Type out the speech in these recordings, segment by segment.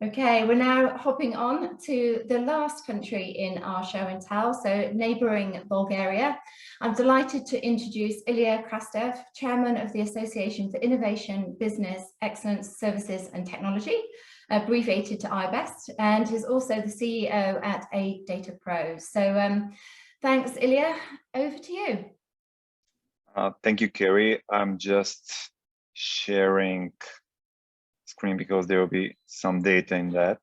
Okay, we're now hopping on to the last country in our show and tell, so neighbouring Bulgaria. I'm delighted to introduce Ilia Krustev, Chairman of the Association for Innovation, Business, Excellence, Services and Technology, abbreviated to IBEST, and is also the CEO at A Data Pro. So thanks, Ilia. Over to you. Thank you, Kerry. I'm just sharing screen because there will be some data in that.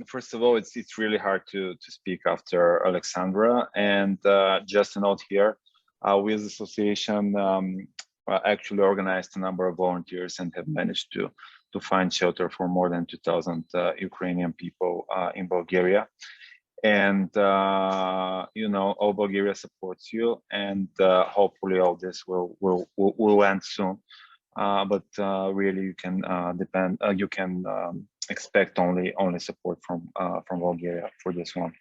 First of all, it's really hard to speak after Alexandra. And just a note here, we as an association actually organized a number of volunteers and have managed to find shelter for more than 2,000 Ukrainian people in Bulgaria. And you know, all Bulgaria supports you, and hopefully all this will end soon. But really, you can expect only support from Bulgaria for this one.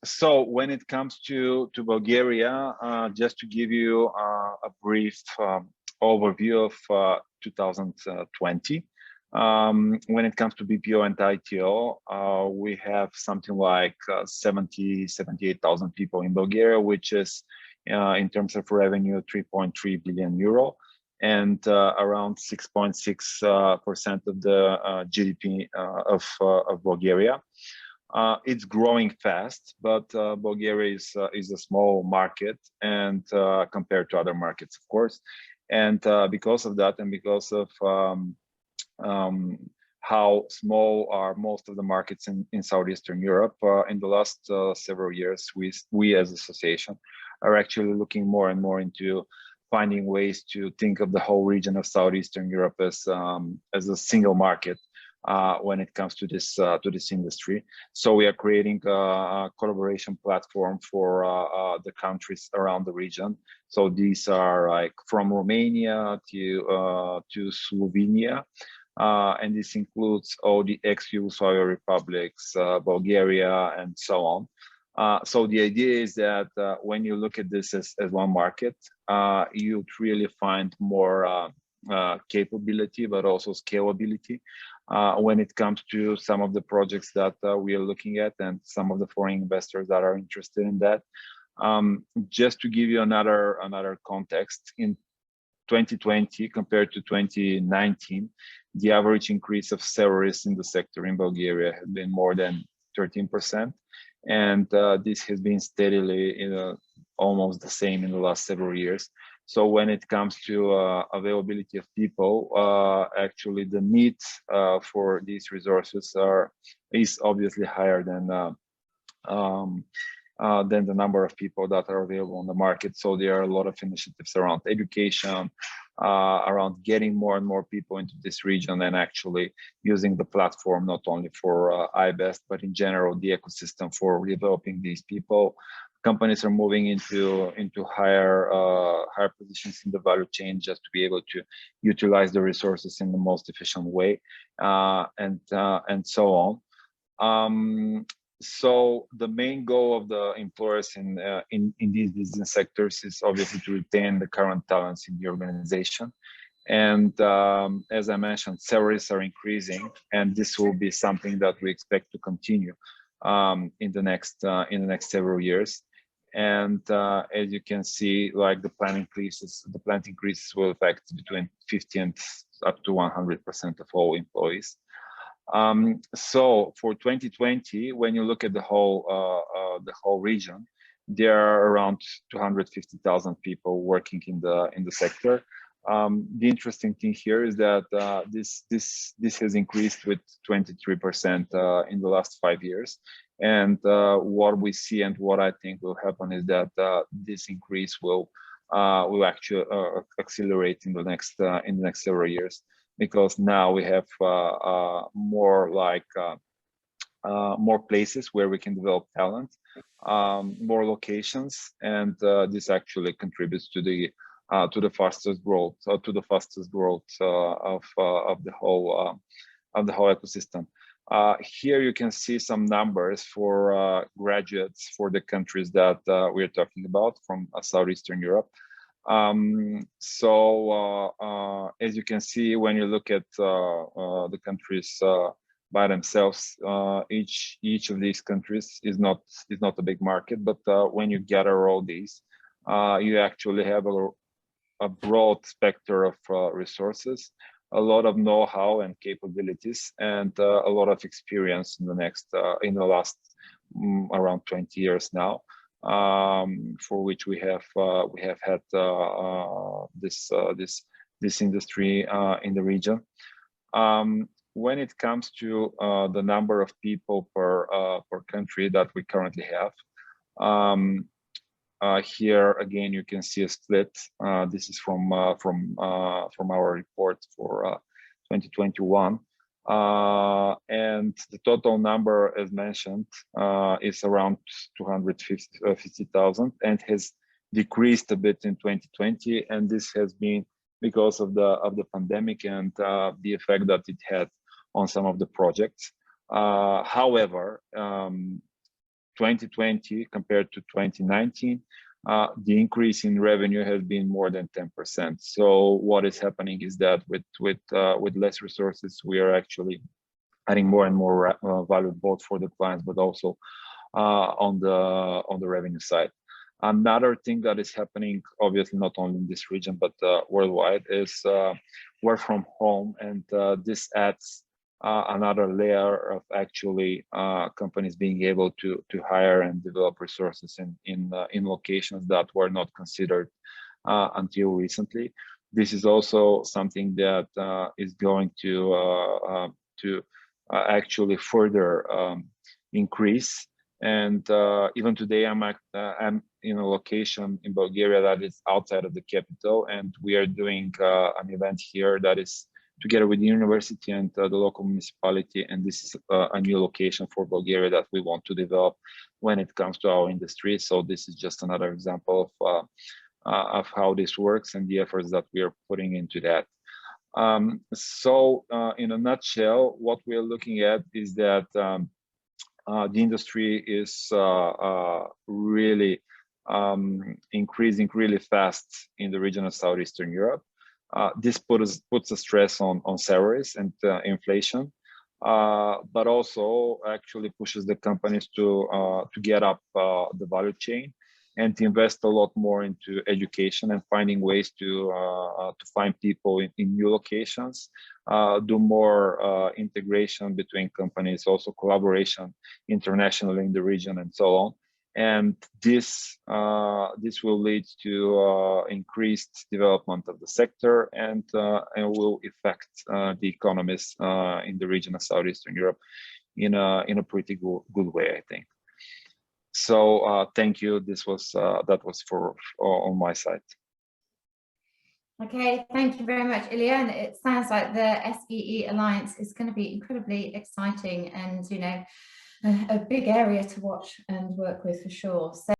So when it comes to Bulgaria, just to give you a brief overview of 2020. When it comes to BPO and ITO, we have something like 78,000 people in Bulgaria, which is in terms of revenue 3.3 billion euro, and around 6.6% of the GDP of Bulgaria. It's growing fast, but Bulgaria is a small market, and compared to other markets, of course. And because of that, and because of how small are most of the markets in Southeastern Europe, in the last several years, we as an association are actually looking more and more into finding ways to think of the whole region of Southeastern Europe as a single market when it comes to this industry. So we are creating a collaboration platform for the countries around the region. So these are like from Romania to Slovenia. And this includes all the ex-Yugoslavia republics, Bulgaria, and so on. So the idea is that when you look at this as one market, you really find more capability, but also scalability when it comes to some of the projects that we are looking at, and some of the foreign investors that are interested in that. Just to give you another context, in 2020 compared to 2019, the average increase of salaries in the sector in Bulgaria has been more than 13%. And this has been steadily almost the same in the last several years. So when it comes to availability of people, actually the need for these resources is obviously higher than the number of people that are available on the market. So there are a lot of initiatives around education, around getting more and more people into this region, and actually using the platform not only for IBEST, but in general the ecosystem for developing these people. Companies are moving into higher positions in the value chain just to be able to utilize the resources in the most efficient way, and so on. So the main goal of the employers in these business sectors is obviously to retain the current talents in the organization. And as I mentioned, salaries are increasing, and this will be something that we expect to continue in the next several years. And as you can see, like the plant increases will affect between 50 and up to 100% of all employees. So for 2020, when you look at the whole region, there are around 250,000 people working in the sector. The interesting thing here is that this has increased with 23% in the last 5 years. And what we see and what I think will happen is that this increase will actually accelerate in the next several years, because now we have more places where we can develop talent, more locations, and this actually contributes to the fastest growth of the whole ecosystem. Here you can see some numbers for graduates for the countries that we're talking about from Southeastern Europe. As you can see, when you look at the countries by themselves, each of these countries is not a big market, but when you gather all these, you actually have a broad spectrum of resources, a lot of know-how and capabilities, and a lot of experience in the last around 20 years now, for which we have had this industry in the region. When it comes to the number of people per country that we currently have, here again you can see a split. This is from our report for 2021, and the total number, as mentioned, is around 250,000, and has decreased a bit in 2020, and this has been because of the pandemic and the effect that it had on some of the projects. However, 2020 compared to 2019, the increase in revenue has been more than 10%. So what is happening is that with less resources, we are actually adding more and more value, both for the clients, but also on the revenue side. Another thing that is happening, obviously not only in this region but worldwide, is work from home, and this adds another layer of actually companies being able to hire and develop resources in locations that were not considered until recently. This is also something that is going to actually further increase. And even today, I'm in a location in Bulgaria that is outside of the capital, and we are doing an event here that is together with the university and the local municipality, and this is a new location for Bulgaria that we want to develop when it comes to our industry. So this is just another example of how this works and the efforts that we are putting into that. In a nutshell, what we are looking at is that the industry is really increasing really fast in the region of Southeastern Europe. This puts a stress on salaries and inflation, but also actually pushes the companies to get up the value chain and to invest a lot more into education and finding ways to find people in new locations, do more integration between companies, also collaboration internationally in the region, and so on. And this will lead to increased development of the sector, and will affect the economies in the region of Southeastern Europe in a pretty good way, I think. So thank you. That was on my side. Okay, thank you very much, Ilia. And it sounds like the SEE Alliance is going to be incredibly exciting, and a big area to watch and work with for sure. So